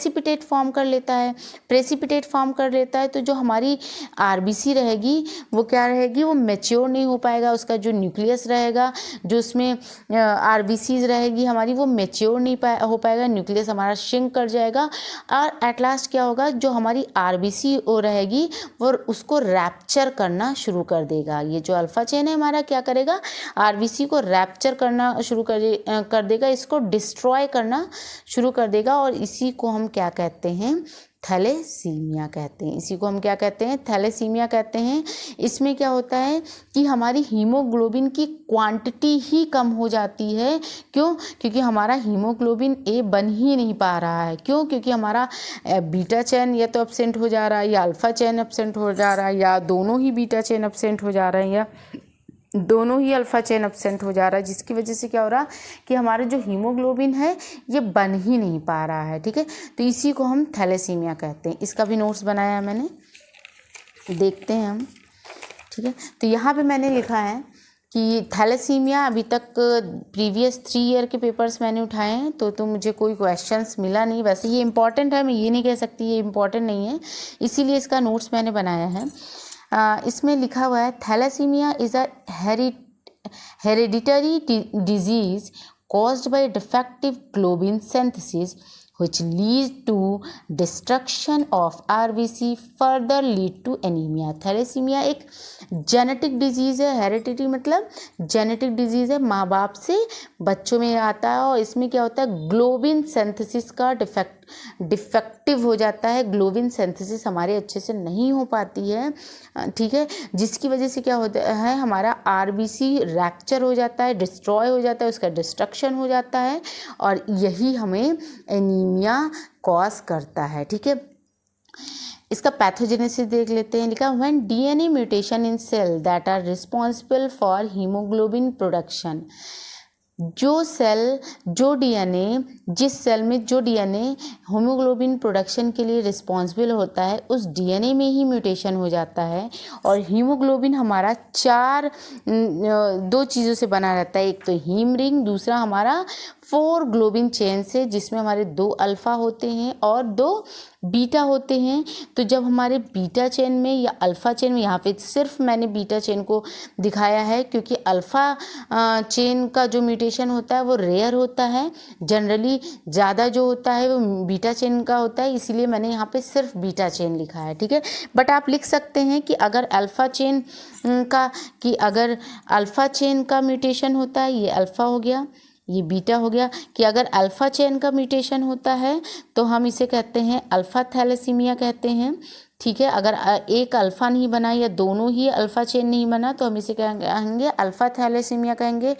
प्रेसिपिटेट फॉर्म कर लेता है। प्रेसिपिटेट फॉर्म कर लेता है तो जो हमारी आरबीसी रहेगी वो क्या रहेगी, वो मैच्योर नहीं हो पाएगा। उसका जो न्यूक्लियस रहेगा, जो उसमें आरबीसीज रहेगी हमारी, वो मैच्योर नहीं हो पाएगा, न्यूक्लियस हमारा श्रिंक कर जाएगा। और एट लास्ट क्या होगा, जो हमारी आरबीसी रहेगी वो उसको रैप्चर करना शुरू कर देगा। ये जो अल्फा चेन है हमारा क्या करेगा, आरबीसी को रैप्चर करना शुरू कर देगा, इसको डिस्ट्रॉय करना शुरू कर देगा। और इसी को हम क्या कहते हैं, थैलेसीमिया कहते हैं। इसी को हम क्या कहते हैं, थैलेसीमिया कहते हैं। इसमें क्या होता है कि हमारी हीमोग्लोबिन की क्वांटिटी ही कम हो जाती है। क्यों? क्योंकि हमारा हीमोग्लोबिन ए बन ही नहीं पा रहा है। क्यों? क्योंकि हमारा बीटा चेन या तो एब्सेंट हो जा रहा है, या अल्फा चेन एब्सेंट हो जा रहा है, या दोनों ही बीटा चेन एब्सेंट हो जा रहे हैं, या दोनों ही अल्फा चेन एब्सेंट हो जा रहा है, जिसकी वजह से क्या हो रहा है कि हमारा जो हीमोग्लोबिन है ये बन ही नहीं पा रहा है। ठीक है, तो इसी को हम थैलेसीमिया कहते हैं। इसका भी नोट्स बनाया है मैंने, देखते हैं हम। ठीक है, तो यहाँ पे मैंने लिखा है कि थैलेसीमिया, अभी तक प्रीवियस 3 ईयर के पेपर्स मैंने उठाए हैं तो मुझे कोई क्वेश्चंस मिला नहीं। वैसे ये इंपॉर्टेंट है, मैं ये नहीं कह सकती ये इंपॉर्टेंट नहीं है, इसीलिए इसका नोट्स मैंने बनाया है। इसमें लिखा हुआ है thalassaemia is a hereditary disease caused by defective globin synthesis which lead to destruction of RBC further lead to anemia। थैलेसीमिया एक जेनेटिक डिजीज़ है। हेरिडिटी मतलब जेनेटिक डिजीज़ है, माँ बाप से बच्चों में आता है। और इसमें क्या होता है, ग्लोबिन सिंथेसिस का डिफेक्टिव हो जाता है। ग्लोबिन सिंथेसिस हमारे अच्छे से नहीं हो पाती है। ठीक है, जिसकी वजह से क्या होता है, हमारा आरबीसी रैप्चर हो जाता है, डिस्ट्रॉय हो जाता है, उसका डिस्ट्रक्शन हो जाता है, और यही हमें एनीमिया कॉज करता है। ठीक है, इसका पैथोजेनेसिस देख लेते हैं। लिखा when DNA mutation in cell that are responsible for haemoglobin production. जो सेल, जो डीएनए, जिस सेल में जो डीएनए हीमोग्लोबिन प्रोडक्शन के लिए रिस्पॉन्सिबल होता है, उस डीएनए में ही म्यूटेशन हो जाता है। और हीमोग्लोबिन हमारा दो चीज़ों से बना रहता है। एक तो हीम रिंग, दूसरा हमारा 4 ग्लोबिन चेन से, जिसमें हमारे 2 अल्फ़ा होते हैं और 2 बीटा होते हैं। तो जब हमारे बीटा चेन में या अल्फ़ा चेन में, यहाँ पे सिर्फ मैंने बीटा चेन को दिखाया है क्योंकि अल्फ़ा चेन का जो म्यूटेशन होता है वो रेयर होता है। जनरली ज़्यादा जो होता है वो बीटा चेन का होता है, इसीलिए मैंने यहाँ पे सिर्फ बीटा चेन लिखा है। ठीक है, बट आप लिख सकते हैं कि अगर अल्फ़ा चेन का म्यूटेशन होता है, ये अल्फ़ा हो गया, ये बीटा हो गया, कि अगर अल्फ़ा चेन का म्यूटेशन होता है तो हम इसे कहते हैं अल्फ़ा थैलेसीमिया कहते हैं। ठीक है, अगर एक अल्फ़ा नहीं बना या दोनों ही अल्फ़ा चेन नहीं बना तो हम इसे कहेंगे अल्फ़ा थैलेसीमिया कहेंगे।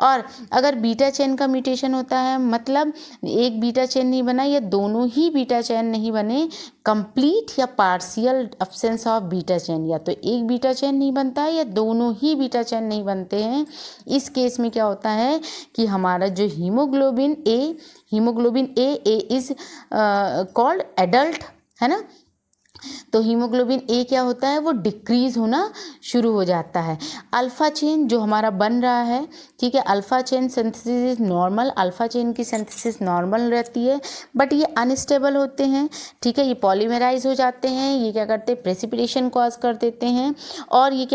और अगर बीटा चेन का म्यूटेशन होता है, मतलब एक बीटा चेन नहीं बना या दोनों ही बीटा चेन नहीं बने, कंप्लीट या partial absence of beta chain, या तो एक बीटा चेन नहीं बनता है या दोनों ही बीटा चेन नहीं बनते हैं, इस केस में क्या होता है कि हमारा जो haemoglobin A is called adult, है ना। तो हीमोग्लोबिन ए क्या होता है, वो डिक्रीज़ होना शुरू हो जाता है। अल्फ़ा चेन जो हमारा बन रहा है, ठीक है, alpha chain synthesis normal, alpha chain की सिंथेसिस नॉर्मल रहती है, बट ये अनस्टेबल होते हैं। ठीक है, ये पॉलीमराइज हो जाते हैं, ये क्या करते हैं, प्रेसिपिटेशन कॉज कर देते हैं। और ये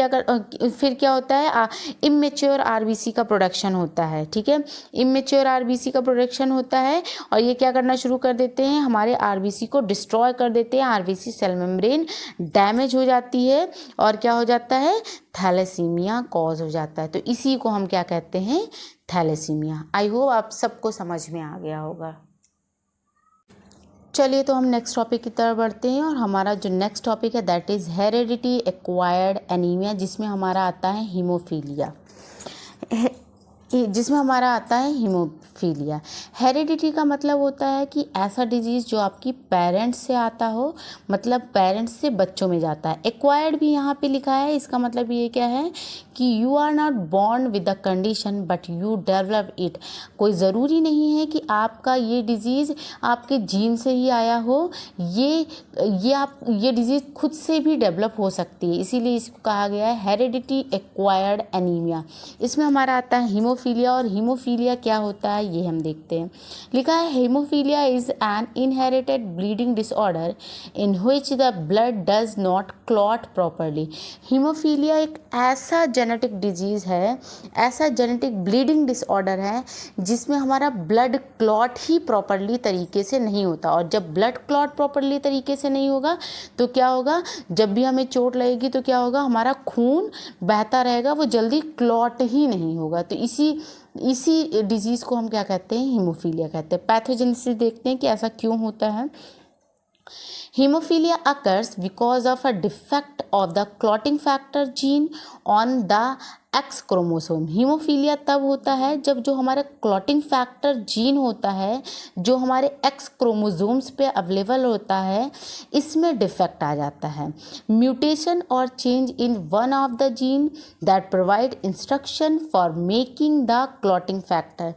फिर क्या होता है, इमेच्योर आरबीसी का प्रोडक्शन होता है। ठीक है, इमेच्योर आरबीसी का प्रोडक्शन होता है, और ये क्या करना शुरू कर देते हैं, हमारे आरबीसी को डिस्ट्रॉय कर देते हैं। आरबीसी सेल मेम्ब्रेन डैमेज हो जाती है, और क्या हो जाता है, थैलेसीमिया कॉज हो जाता है। तो इसी को हम क्या कहते हैं, थैलेसीमिया। आई होप आप सबको समझ में आ गया होगा। चलिए तो हम नेक्स्ट टॉपिक की तरफ बढ़ते हैं, और हमारा जो नेक्स्ट टॉपिक है that is heredity acquired anaemia, जिसमें हमारा आता है हीमोफीलिया। हेरिडिटी का मतलब होता है कि ऐसा डिजीज़ जो आपकी पेरेंट्स से आता हो, मतलब पेरेंट्स से बच्चों में जाता है। एक्वायर्ड भी यहाँ पे लिखा है, इसका मतलब ये क्या है कि you are not born with the condition but you develop it. कोई ज़रूरी नहीं है कि आपका ये डिजीज़ आपके जीन से ही आया हो, ये डिजीज़ खुद से भी डेवलप हो सकती है, इसीलिए इसको कहा गया है हेरिडिटी एक्वायर्ड एनीमिया। इसमें हमारा आता है हीमोफीलिया हीमोफीलिया और हीमोफीलिया क्या होता है ये हम देखते हैं। लिखा है haemophilia is an inherited bleeding disorder in which the blood does not clot properly. Haemophilia एक ऐसा जेनेटिक डिजीज़ है, ऐसा जेनेटिक ब्लीडिंग डिसऑर्डर है जिसमें हमारा ब्लड क्लॉट ही प्रॉपरली तरीके से नहीं होता। और जब ब्लड क्लॉट प्रॉपरली तरीके से नहीं होगा तो क्या होगा, जब भी हमें चोट लगेगी तो क्या होगा, हमारा खून बहता रहेगा, वो जल्दी क्लॉट ही नहीं होगा। तो इसी डिजीज़ को हम क्या कहते हैं, हीमोफीलिया कहते हैं। पैथोजेनेसिस देखते हैं कि ऐसा क्यों होता है। Hemophilia occurs because of a defect of the clotting factor gene on the X chromosome. Haemophilia तब होता है जब जो हमारा क्लॉटिंग फैक्टर जीन होता है, जो हमारे X क्रोमोसोम्स पे अवेलेबल होता है, इसमें डिफेक्ट आ जाता है। म्यूटेशन और change in one of the gene that provide instruction for making the clotting factor.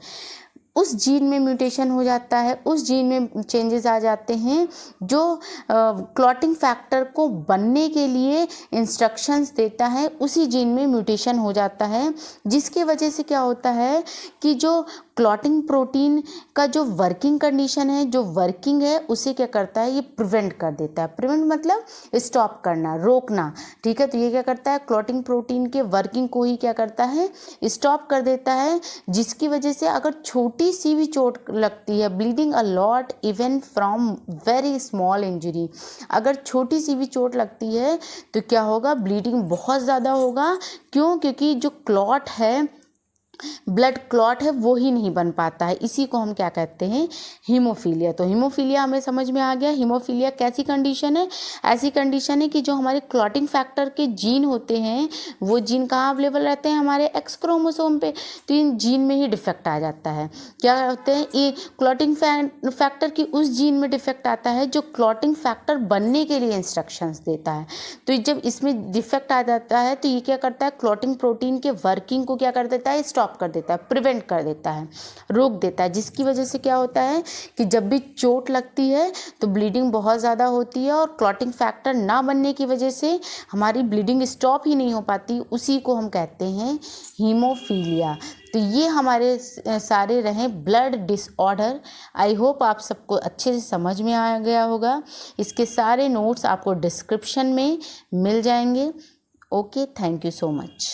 उस जीन में म्यूटेशन हो जाता है, उस जीन में चेंजेस आ जाते हैं जो क्लॉटिंग फैक्टर को बनने के लिए इंस्ट्रक्शंस देता है। उसी जीन में म्यूटेशन हो जाता है, जिसकी वजह से क्या होता है कि जो क्लॉटिंग प्रोटीन का जो वर्किंग कंडीशन है, जो वर्किंग है, उसे क्या करता है, ये प्रिवेंट कर देता है। प्रिवेंट मतलब स्टॉप करना, रोकना, ठीक है। तो ये क्या करता है, क्लॉटिंग प्रोटीन के वर्किंग को ही क्या करता है, स्टॉप कर देता है, जिसकी वजह से अगर छोटी सी भी चोट लगती है, bleeding a lot even from very small injury, अगर छोटी सी भी चोट लगती है तो क्या होगा, ब्लीडिंग बहुत ज़्यादा होगा। क्यों? क्योंकि जो क्लॉट है, ब्लड क्लॉट है, वो ही नहीं बन पाता है। इसी को हम क्या कहते हैं, हीमोफीलिया। तो हीमोफीलिया हमें समझ में आ गया। हीमोफीलिया कैसी कंडीशन है, ऐसी कंडीशन है कि जो हमारे क्लॉटिंग फैक्टर के जीन होते हैं, वो जीन कहाँ अवेलेबल रहते हैं, हमारे एक्स क्रोमोसोम पे। तो इन जीन में ही डिफेक्ट आ जाता है। क्या होते हैं, ये क्लॉटिंग फैक्टर की उस जीन में डिफेक्ट आता है जो क्लॉटिंग फैक्टर बनने के लिए इंस्ट्रक्शंस देता है। तो जब इसमें डिफेक्ट आ जाता है तो ये क्या करता है, क्लॉटिंग प्रोटीन के वर्किंग को क्या कर देता है, स्टॉप कर देता है, प्रिवेंट कर देता है, रोक देता है। जिसकी वजह से क्या होता है कि जब भी चोट लगती है तो ब्लीडिंग बहुत ज़्यादा होती है, और क्लॉटिंग फैक्टर ना बनने की वजह से हमारी ब्लीडिंग स्टॉप ही नहीं हो पाती। उसी को हम कहते हैं हीमोफीलिया। तो ये हमारे सारे रहे ब्लड डिसऑर्डर। आई होप आप सबको अच्छे से समझ में आ गया होगा। इसके सारे नोट्स आपको डिस्क्रिप्शन में मिल जाएंगे। Okay, thank you so much.